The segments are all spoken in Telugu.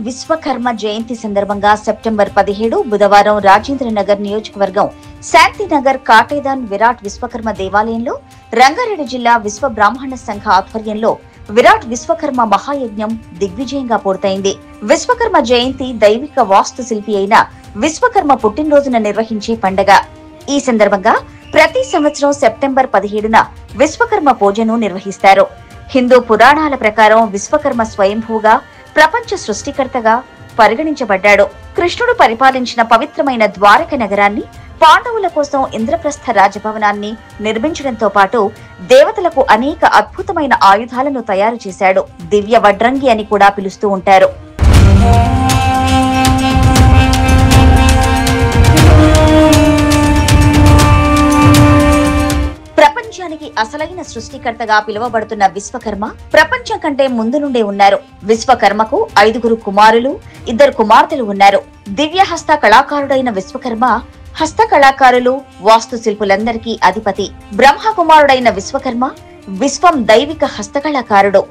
విశ్వకర్మ జయంతి సందర్భంగా సెప్టెంబర్ 17 బుధవారం రాజేంద్రనగర్ నియోజకవర్గం శాంతినగర్ కాటేదాన్ విరాట్ విశ్వకర్మ దేవాలయంలో రంగారెడ్డి జిల్లా విశ్వ బ్రాహ్మణ సంఘ ఆధ్వర్యంలో విరాట్ విశ్వకర్మ మహాయజ్ఞం దిగ్విజయంగా పూర్తయింది. విశ్వకర్మ జయంతి దైవిక వాస్తు శిల్పి అయిన విశ్వకర్మ పుట్టినరోజున నిర్వహించే పండగ. ఈ సందర్భంగా ప్రతి సంవత్సరం సెప్టెంబర్ 17న విశ్వకర్మ పూజను నిర్వహిస్తారు. హిందూ పురాణాల ప్రకారం విశ్వకర్మ స్వయంభూగా ప్రపంచ సృష్టికర్తగా పరిగణించబడ్డాడు. కృష్ణుడు పరిపాలించిన పవిత్రమైన ద్వారక నగరాన్ని, పాండవుల కోసం ఇంద్రప్రస్థ రాజభవనాన్ని నిర్మించడంతో పాటు దేవతలకు అనేక అద్భుతమైన ఆయుధాలను తయారు చేశాడు. దివ్య వడ్రంగి అని కూడా పిలుస్తూ ఉంటారు. ప్రపంచానికి అసలైన సృష్టికర్తగా పిలువబడుతున్న విశ్వకర్మ ప్రపంచం కంటే ముందు నుండే ఉన్నారు. విశ్వకర్మకు 5 కుమారులు, 2 కుమార్తెలు ఉన్నారు. దివ్య హస్త కళాకారుడైన విశ్వకర్మ హస్త కళాకారులు, వాస్తు శిల్పులందరికీ అధిపతి. బ్రహ్మ కుమారుడైన విశ్వకర్మ విశ్వం దైవిక హస్తకళాకారుడు.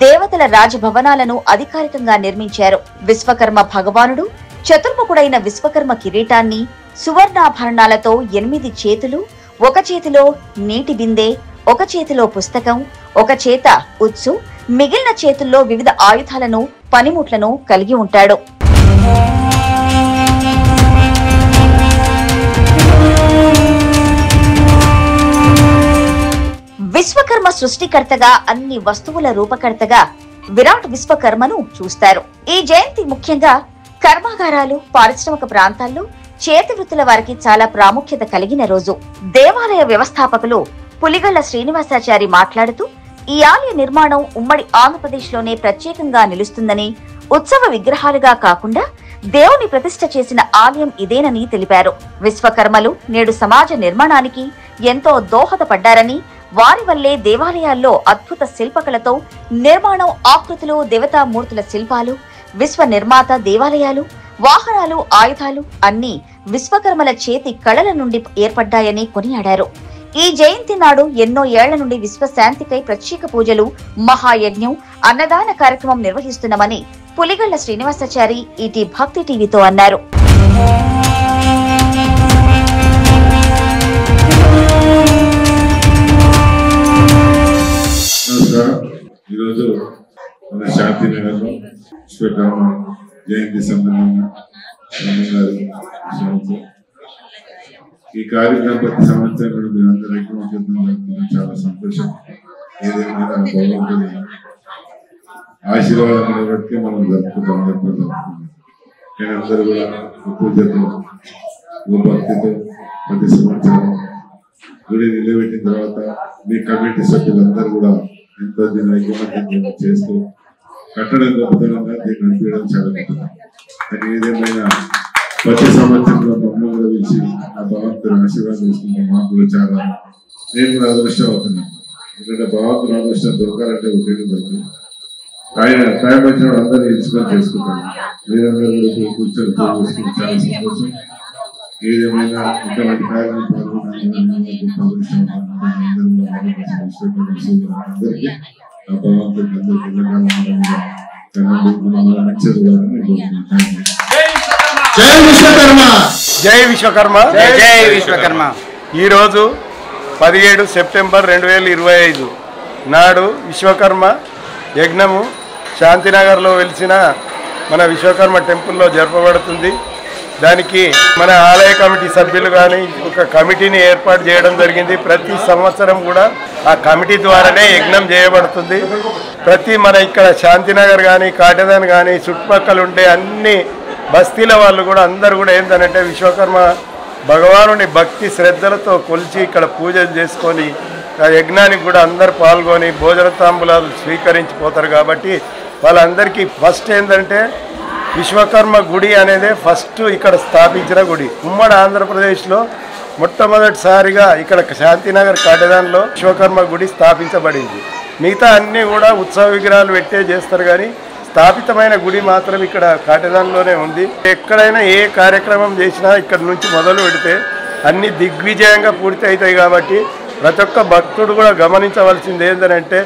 దేవతల రాజభవనాలను అధికారికంగా నిర్మించారు. విశ్వకర్మ భగవానుడు చతుర్ముఖుడైన విశ్వకర్మ కిరీటాన్ని సువర్ణాభరణాలతో 8 చేతులు, ఒక చేతిలో నీటి బిందె, ఒక చేతిలో పుస్తకం, ఒక చేత ఉత్సు, మిగిలిన చేతుల్లో వివిధ ఆయుధాలను, పనిముట్లను కలిగి ఉంటాడు. విశ్వకర్మ సృష్టికర్తగా, అన్ని వస్తువుల రూపకర్తగా విరాట్ విశ్వకర్మను చూస్తారు. ఈ జయంతి ముఖ్యంగా కర్మాగారాలు, పారిశ్రామిక ప్రాంతాల్లో చేతి వృత్తుల వారికి చాలా ప్రాముఖ్యత కలిగిన రోజు. దేవాలయ వ్యవస్థాపకులు పులిగళ్ల శ్రీనివాసాచారి మాట్లాడుతూ, ఈ ఆలయ నిర్మాణం ఉమ్మడి ఆంధ్రప్రదేశ్లోనే ప్రత్యేకంగా నిలుస్తుందని, ఉత్సవ విగ్రహాలుగా కాకుండా దేవుని ప్రతిష్ఠ చేసిన ఆలయం ఇదేనని తెలిపారు. విశ్వకర్మలు నేడు సమాజ నిర్మాణానికి ఎంతో దోహదపడ్డారని, వారి వల్లే దేవాలయాల్లో అద్భుత శిల్పకళతో నిర్మాణం, ఆకృతులు, దేవతామూర్తుల శిల్పాలు, విశ్వ నిర్మాత దేవాలయాలు, వాహనాలు, ఆయుధాలు అన్నీ విశ్వకర్మల చేతి కళల నుండి ఏర్పడ్డాయని కొనియాడారు. ఈ జయంతి నాడు ఎన్నో ఏళ్ల నుండి విశ్వశాంతికై ప్రత్యేక పూజలు, మహాయజ్ఞం, అన్నదాన కార్యక్రమం నిర్వహిస్తున్నామని పులిగళ్ల శ్రీనివాసాచారి ఈటీ భక్తి టీవీతో అన్నారు. ఈరోజు మన శాంతినగర్లో విశ్వకర్మ జయంతి సందర్భంగా ఈ కార్యక్రమం ప్రతి సంవత్సరం కూడా మీరందరూ జరుపుకోవడం చాలా సంతోషం. ఏదైనా భగవంతుని ఆశీర్వాదం బట్టి మనం జరుపుకుంటాం. నేను అందరూ కూడా పూజతో, భక్తితో ప్రతి సంవత్సరం గుడి నిలబెట్టిన తర్వాత మీ కమిటీ సభ్యులందరూ కూడా ఎంతో దీని ఐక్యమత్యం చేస్తూ కట్టడం గొప్పతనంగా దీన్ని నడిపించడం చాలా గొప్పది. కానీ ఏదేమైనా ప్రతి సంవత్సరంలో మమ్మల్ని పిలిచి ఆ భగవంతుని ఆశీర్వాదం తీసుకుంటాం. మాకు కూడా చాలా, నేను కూడా అదృష్టం అవుతున్నాను. ఎందుకంటే భగవంతుని అదృష్టం దొరకాలంటే ఒకే దొరుకుతుంది. టైం వచ్చినప్పుడు అందరూ ఇన్స్పైర్ చేసుకుంటాను. మీరందరూ కూడా కూర్చొని చేసుకుంటే చాలా సంతోషం. ఏదేమైనా ఇటువంటి కార్యక్రమం పాల్గొనాలని అదృష్టం అందరికీ ఆ భగవంతుడికి జై విశ్వకర్మ, జై విశ్వకర్మ. ఈరోజు 17 సెప్టెంబర్ 2025 నాడు విశ్వకర్మ యజ్ఞము శాంతినగర్లో వెలిసిన మన విశ్వకర్మ టెంపుల్లో జరపబడుతుంది. దానికి మన ఆలయ కమిటీ సభ్యులు కానీ ఒక కమిటీని ఏర్పాటు చేయడం జరిగింది. ప్రతి సంవత్సరం కూడా ఆ కమిటీ ద్వారానే యజ్ఞం చేయబడుతుంది. ప్రతి మన ఇక్కడ శాంతినగర్ కానీ, కాటేదాన్ కానీ, చుట్టుపక్కల ఉండే అన్ని బస్తీల వాళ్ళు కూడా అందరూ కూడా ఏంటంటే విశ్వకర్మ భగవానుని భక్తి శ్రద్ధలతో కొలిచి ఇక్కడ పూజలు చేసుకొని ఆ యజ్ఞానికి కూడా అందరు పాల్గొని భోజన తాంబూలాలు స్వీకరించిపోతారు. కాబట్టి వాళ్ళందరికీ ఫస్ట్ ఏంటంటే విశ్వకర్మ గుడి అనేది ఫస్ట్ ఇక్కడ స్థాపించిన గుడి. ఉమ్మడి ఆంధ్రప్రదేశ్లో మొట్టమొదటిసారిగా ఇక్కడ శాంతినగర్ కాటేదాన్లో విశ్వకర్మ గుడి స్థాపించబడింది. మిగతా అన్నీ కూడా ఉత్సవ విగ్రహాలు పెట్టే చేస్తారు, కానీ స్థాపితమైన గుడి మాత్రం ఇక్కడ కాటేదాన్లోనే ఉంది. ఎక్కడైనా ఏ కార్యక్రమం చేసినా ఇక్కడ నుంచి మొదలు పెడితే అన్ని దిగ్విజయంగా పూర్తి అవుతాయి. కాబట్టి ప్రతి ఒక్క భక్తుడు కూడా గమనించవలసింది ఏంటంటే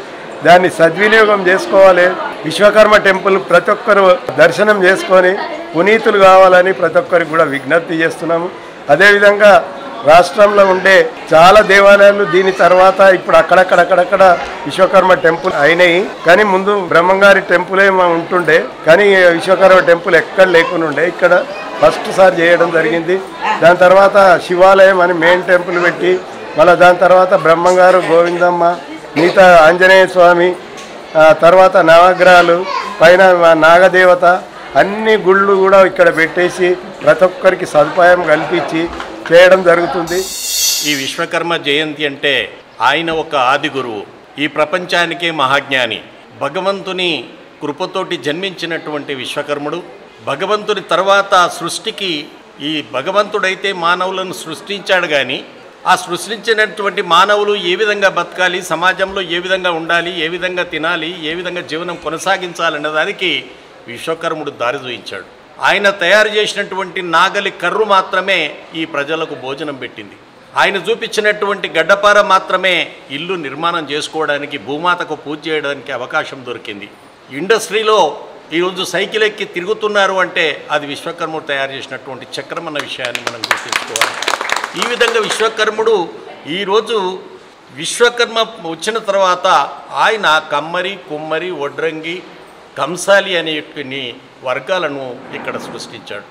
దాన్ని సద్వినియోగం చేసుకోవాలి. విశ్వకర్మ టెంపుల్ ప్రతి ఒక్కరు దర్శనం చేసుకొని పునీతులు కావాలని ప్రతి ఒక్కరికి కూడా విజ్ఞప్తి చేస్తున్నాము. అదేవిధంగా రాష్ట్రంలో ఉండే చాలా దేవాలయాలు దీని తర్వాత ఇప్పుడు అక్కడక్కడ విశ్వకర్మ టెంపుల్ అయినాయి. కానీ ముందు బ్రహ్మంగారి టెంపులే ఉంటుండే, కానీ విశ్వకర్మ టెంపుల్ ఎక్కడ లేకుండా ఉండే. ఇక్కడ ఫస్ట్ సారి చేయడం జరిగింది. దాని తర్వాత శివాలయం అని మెయిన్ టెంపుల్ పెట్టి మళ్ళీ దాని తర్వాత బ్రహ్మంగారు, గోవిందమ్మ, మిగతా ఆంజనేయ స్వామి, తర్వాత నవగ్రహాలు, పైన నాగదేవత అన్ని గుళ్ళు కూడా ఇక్కడ పెట్టేసి ప్రతి ఒక్కరికి సదుపాయం కల్పించి చేయడం జరుగుతుంది. ఈ విశ్వకర్మ జయంతి అంటే ఆయన ఒక ఆది గురువు, ఈ ప్రపంచానికే మహాజ్ఞాని, భగవంతుని కృపతోటి జన్మించినటువంటి విశ్వకర్ముడు. భగవంతుని తర్వాత సృష్టికి ఈ భగవంతుడైతే మానవులను సృష్టించాడు, కానీ ఆ సృష్టించినటువంటి మానవులు ఏ విధంగా బతకాలి, సమాజంలో ఏ విధంగా ఉండాలి, ఏ విధంగా తినాలి, ఏ విధంగా జీవనం కొనసాగించాలనే దానికి విశ్వకర్ముడు దారి చూపించాడు. ఆయన తయారు చేసినటువంటి నాగలి కర్రు మాత్రమే ఈ ప్రజలకు భోజనం పెట్టింది. ఆయన చూపించినటువంటి గడ్డపార మాత్రమే ఇల్లు నిర్మాణం చేసుకోవడానికి, భూమాతకు పూజ చేయడానికి అవకాశం దొరికింది. ఇండస్ట్రీలో ఈరోజు సైకిల్ ఎక్కి తిరుగుతున్నారు అంటే అది విశ్వకర్ముడు తయారు చేసినటువంటి చక్రం అన్న విషయాన్ని మనం గుర్తుంచుకోవాలి. ఈ విధంగా విశ్వకర్ముడు ఈరోజు విశ్వకర్మ వచ్చిన తర్వాత ఆయన కమ్మరి, కుమ్మరి, వడ్రంగి, కంసాలి అనే వర్గాలను ఇక్కడ సృష్టించాడు.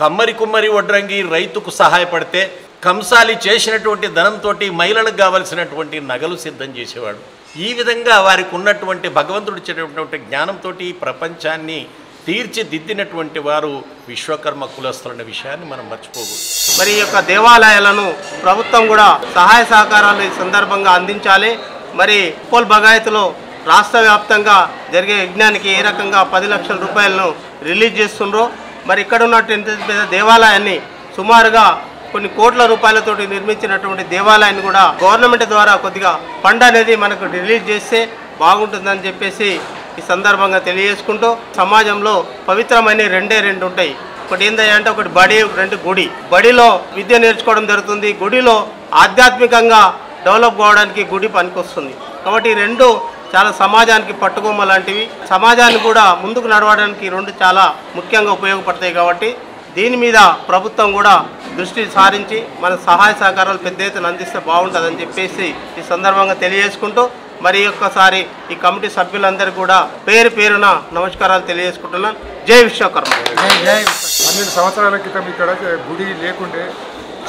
కమ్మరి, కుమ్మరి, వడ్రంగి రైతుకు సహాయపడితే, కంసాలి చేసినటువంటి ధనంతో మహిళలకు కావలసినటువంటి నగలు సిద్ధం చేసేవాడు. ఈ విధంగా వారికి ఉన్నటువంటి భగవంతుడు ఇచ్చినటువంటి జ్ఞానంతో ప్రపంచాన్ని తీర్చిదిద్దినటువంటి వారు విశ్వకర్మ కులస్తులన్న విషయాన్ని మనం మర్చిపోకూడదు. మరి ఈ యొక్క దేవాలయాలను ప్రభుత్వం కూడా సహాయ సహకారాలు ఈ సందర్భంగా అందించాలి. మరి ఉప్పల్ బగాయత్లో రాష్ట్ర వ్యాప్తంగా జరిగే యజ్ఞానికి ఏ రకంగా 10 లక్షల రూపాయలను రిలీజ్ చేస్తుండ్రో, మరి ఇక్కడ ఉన్నటువంటి పెద్ద దేవాలయాన్ని సుమారుగా కొన్ని కోట్ల రూపాయలతోటి నిర్మించినటువంటి దేవాలయాన్ని కూడా గవర్నమెంట్ ద్వారా కొద్దిగా ఫండ్ అనేది మనకు రిలీజ్ చేస్తే బాగుంటుందని చెప్పేసి ఈ సందర్భంగా తెలియజేసుకుంటూ, సమాజంలో పవిత్రమైన రెండు ఉంటాయి. ఒకటి ఏంటంటే ఒకటి బడి, రెండు గుడి. బడిలో విద్య నేర్చుకోవడం జరుగుతుంది, గుడిలో ఆధ్యాత్మికంగా డెవలప్ కావడానికి గుడి పనికొస్తుంది. కాబట్టి ఈ రెండు చాలా సమాజానికి పట్టుకొమ్మ లాంటివి, సమాజాన్ని కూడా ముందుకు నడవడానికి రెండు చాలా ముఖ్యంగా ఉపయోగపడతాయి. కాబట్టి దీని మీద ప్రభుత్వం కూడా దృష్టి సారించి మన సహాయ సహకారాలు పెద్ద ఎత్తున అందిస్తే బాగుంటుందని చెప్పేసి ఈ సందర్భంగా తెలియజేసుకుంటూ, మరి ఒక్కసారి ఈ కమిటీ సభ్యులందరికీ కూడా పేరు పేరున నమస్కారాలు తెలియజేసుకుంటున్నాను. జై విశ్వకర్మ. 12 సంవత్సరాల క్రితం ఇక్కడ గుడి లేకుంటే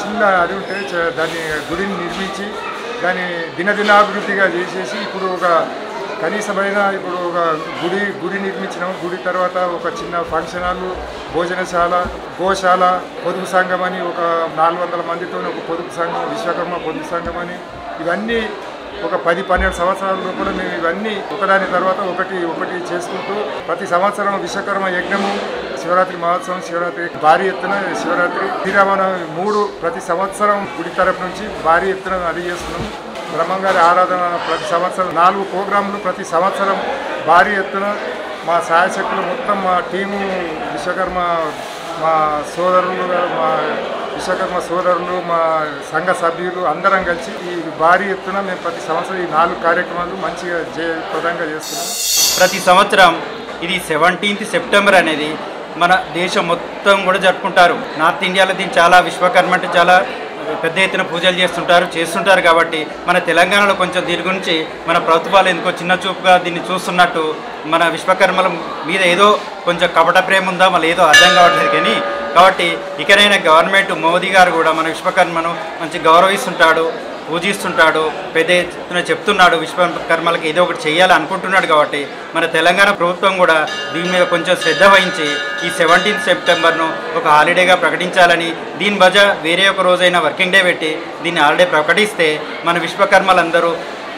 చిన్న అది ఉంటే దాన్ని గుడిని నిర్మించి దాన్ని దినదినాభివృద్ధిగా చేసేసి ఇప్పుడు ఒక కనీసమైన ఇప్పుడు ఒక గుడి నిర్మించినాము. గుడి తర్వాత ఒక చిన్న ఫంక్షన్ హాల్, భోజనశాల, గోశాల, పొదుపు సంఘం అని ఒక 400 మందితో ఒక పొదుపు సంఘం, విశ్వకర్మ పొదుపు సంఘం అని, ఇవన్నీ ఒక 10-12 సంవత్సరాల లోపల మేము ఇవన్నీ ఒకదాని తర్వాత ఒకటి చేసుకుంటూ ప్రతి సంవత్సరం విశ్వకర్మ యజ్ఞము, శివరాత్రి మహోత్సవం, శివరాత్రి భారీ ఎత్తున శివరాత్రి, శ్రీరామనవమి 3 ప్రతి సంవత్సరం గుడి తరపు నుంచి భారీ ఎత్తున అది చేస్తున్నాం. బ్రహ్మంగారి ఆరాధన ప్రతి సంవత్సరం 4 ప్రోగ్రాంలు ప్రతి సంవత్సరం భారీ ఎత్తున మా సాయశక్తులు మొత్తం మా టీము విశ్వకర్మ, మా సోదరులు, మా విశ్వకర్మ సోదరులు, మా సంఘ సభ్యులు అందరం కలిసి ఈ భారీ ఎత్తున మేము ప్రతి సంవత్సరం ఈ 4 కార్యక్రమాలు మంచిగా జయప్రదంగా చేస్తున్నాం. ప్రతి సంవత్సరం ఇది 17th సెప్టెంబర్ అనేది మన దేశం మొత్తం కూడా జరుపుకుంటారు. నార్త్ ఇండియాలో దీన్ని చాలా విశ్వకర్మ అంటే చాలా పెద్ద ఎత్తున పూజలు చేస్తుంటారు కాబట్టి మన తెలంగాణలో కొంచెం దీని గురించి మన ప్రభుత్వాలు ఎందుకో చిన్న చూపుగా దీన్ని చూస్తున్నట్టు, మన విశ్వకర్మల మీద ఏదో కొంచెం కపట ప్రేమ ఉందా మళ్ళీ ఏదో అర్థం కావట్లేదు. కానీ కాబట్టి ఇకనైనా గవర్నమెంట్ మోదీ గారు కూడా మన విశ్వకర్మను మంచి గౌరవిస్తుంటాడు, పూజిస్తుంటాడు, పెద్ద ఎత్తున చెప్తున్నాడు, విశ్వకర్మలకు ఏదో ఒకటి చేయాలి అనుకుంటున్నాడు. కాబట్టి మన తెలంగాణ ప్రభుత్వం కూడా దీని మీద కొంచెం శ్రద్ధ వహించి ఈ 17th సెప్టెంబర్ను ఒక హాలిడేగా ప్రకటించాలని, దీని బజా వేరే ఒక రోజైనా వర్కింగ్ డే పెట్టి దీన్ని హాలిడే ప్రకటిస్తే మన విశ్వకర్మలందరూ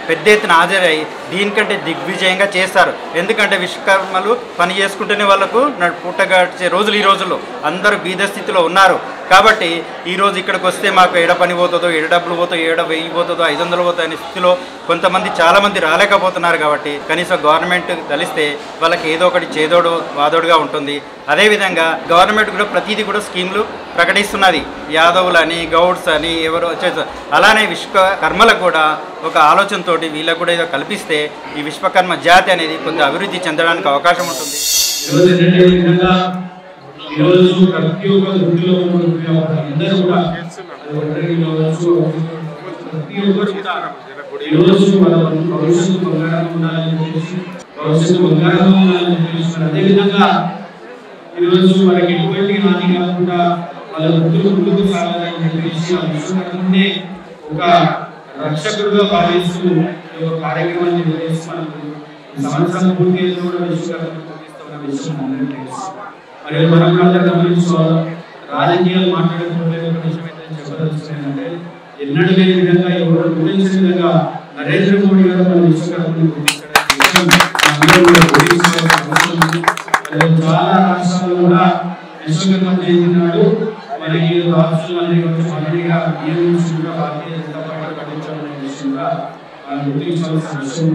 పెద్ద ఎత్తున హాజరై దీనికంటే దిగ్విజయంగా చేస్తారు. ఎందుకంటే విశ్వకర్మలు పని చేసుకుంటేనే వాళ్ళకు పుట్టగడిచే రోజులు ఈ రోజుల్లో అందరూ బీద స్థితిలో ఉన్నారు. కాబట్టి ఈరోజు ఇక్కడికి వస్తే మాకు ఏడ పని పోతుందో, ఏడ డబ్బులు పోతుందో, ఏడ 1000 పోతుందో, 500 పోతుందో అనే స్థితిలో కొంతమంది చాలామంది రాలేకపోతున్నారు. కాబట్టి కనీసం గవర్నమెంట్ కలిస్తే వాళ్ళకి ఏదో ఒకటి చేదోడు వాదోడుగా ఉంటుంది. అదేవిధంగా గవర్నమెంట్ కూడా ప్రతిదీ కూడా స్కీమ్లు ప్రకటిస్తున్నది. యాదవులని, గౌడ్స్ అని ఎవరు వచ్చేసి అలానే విశ్వకర్మలకు కూడా ఒక ఆలోచనతోటి వీళ్ళకు కూడా ఏదో కల్పిస్తే ఈ విశ్వకర్మ జాతి అనేది కొంత అభివృద్ధి చెందడానికి అవకాశం ఉంటుంది. ఈరోజు ప్రతి ఒక్క వృత్తిలో అందరూ కూడా ప్రతి ఒక్కరు కూడా ఈరోజు మన భవిష్యత్తు బంగారం ఉండాలని చెప్పేసి అదేవిధంగా ఈరోజు మనకి ఎటువంటి హాని కాకుండా వాళ్ళ వృత్తులు ముందుకు సాగాలని చెప్పేసి ఆ విశ్వకర్మనే ఒక రక్షకుడుగా భావిస్తూ ఈ యొక్క కార్యక్రమాన్ని నిర్వహిస్తూ మనకు సంవత్సరం పూర్తి చేసి కూడా విశ్వకర్మ పూజిస్తున్న విషయం అందరికీ తెలుసు. మరి మనం కూడా గమనించుకోవాలి. రాజకీయాలు మాట్లాడుకుంటే ఒక విషయం అయితే చెప్పదలుచుకుంటే ఎన్నడూ లేని విధంగా ఎవరు గుర్తించిన విధంగా నరేంద్ర మోడీ గారు మన విశ్వకర్మని చాలా రాష్ట్రాల్లో కూడా విశ్వకర్మ జయంతి నాడు మనకి రాష్ట్రాలు మొదటిగా భారతీయ జనతా పార్టీ కట్టించాలనే విషయం కూడా గుర్తించాల్సిన విషయం.